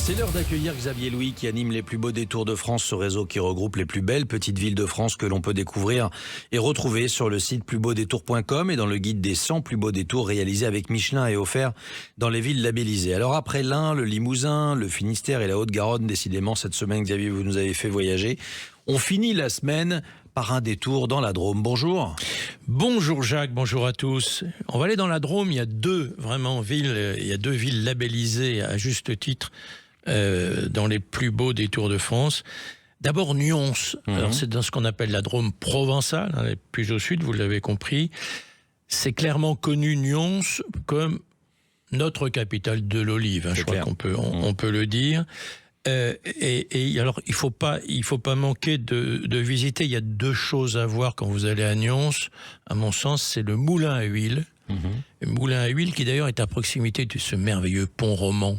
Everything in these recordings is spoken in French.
C'est l'heure d'accueillir Xavier Louis qui anime les plus beaux détours de France, ce réseau qui regroupe les plus belles petites villes de France que l'on peut découvrir et retrouver sur le site plusbeaudétours.com et dans le guide des 100 plus beaux détours réalisés avec Michelin et offert dans les villes labellisées. Alors après l'Ain, le Limousin, le Finistère et la Haute-Garonne, décidément cette semaine Xavier vous nous avez fait voyager, on finit la semaine par un détour dans la Drôme. Bonjour. Bonjour Jacques, bonjour à tous. On va aller dans la Drôme, il y a deux villes labellisées à juste titre dans les plus beaux détours de France. D'abord Nyons, alors c'est dans ce qu'on appelle la Drôme provençale, hein, plus au sud, vous l'avez compris. C'est clairement connu Nyons comme notre capitale de l'olive, hein, je crois qu'on peut le dire. Et alors il faut pas manquer de visiter. Il y a deux choses à voir quand vous allez à Nyons. À mon sens, c'est le moulin à huile. Le moulin à huile qui d'ailleurs est à proximité de ce merveilleux pont roman,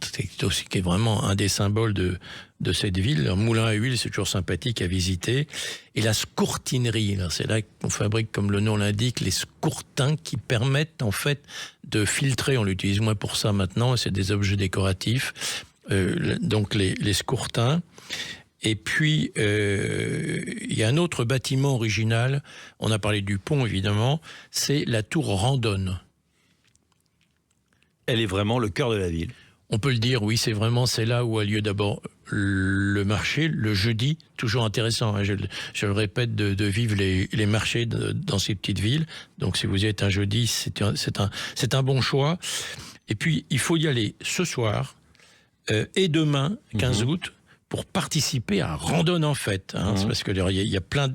qui est vraiment un des symboles de cette ville. Le moulin à huile, c'est toujours sympathique à visiter. Et la scourtinerie, c'est là qu'on fabrique, comme le nom l'indique, les scourtins qui permettent en fait de filtrer. On l'utilise moins pour ça maintenant. C'est des objets décoratifs. Donc les scourtins. Et puis il y a un autre bâtiment original, on a parlé du pont évidemment, c'est la tour Randonne. Elle est vraiment le cœur de la ville. On peut le dire, oui, c'est là où a lieu d'abord le marché, le jeudi, toujours intéressant, hein, je le répète, de vivre les marchés dans ces petites villes. Donc si vous y êtes un jeudi, c'est un bon choix. Et puis il faut y aller ce soir, et demain, 15 août, pour participer à Randonne en fête. Hein, c'est parce que il y a plein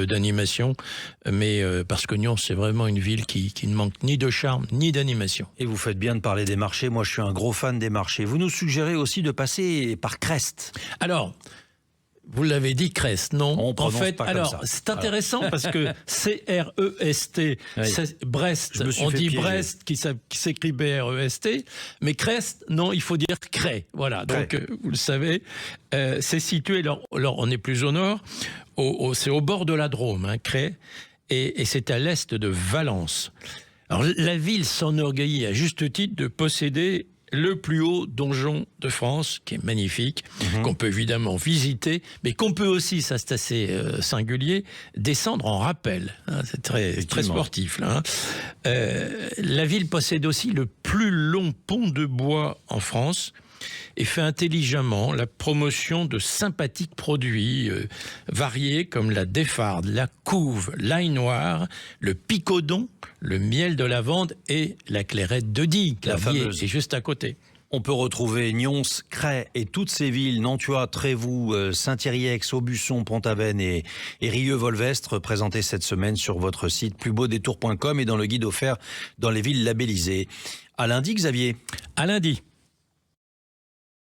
d'animations, mais parce que Nyons, c'est vraiment une ville qui ne manque ni de charme, ni d'animation. Et vous faites bien de parler des marchés, moi je suis un gros fan des marchés. Vous nous suggérez aussi de passer par Crest. Alors, vous l'avez dit, Crest, non? En fait, alors c'est intéressant parce que C-R-E-S-T, Brest, on dit piéger. Brest qui s'écrit B-R-E-S-T, mais Crest, non, il faut dire Cray. Voilà, donc vous le savez, c'est situé, alors on est plus au nord, c'est au bord de la Drôme, hein, Cray, et c'est à l'est de Valence. Alors la ville s'enorgueillit à juste titre de posséder le plus haut donjon de France, qui est magnifique, qu'on peut évidemment visiter, mais qu'on peut aussi, ça c'est assez singulier, descendre en rappel. Hein, c'est très sportif. Là, hein. La ville possède aussi le plus long pont de bois en France et fait intelligemment la promotion de sympathiques produits variés comme la défarde, la couve, l'ail noir, le picodon, le miel de lavande et la clairette de Die. La fameuse. C'est juste à côté. On peut retrouver Nyons, Cray et toutes ces villes, Nantua, Trévoux, Saint-Yrieix, Aubusson, Pont-Aven et Rieux-Volvestre, présentées cette semaine sur votre site plusbeaudétours.com et dans le guide offert dans les villes labellisées. À lundi, Xavier. À lundi.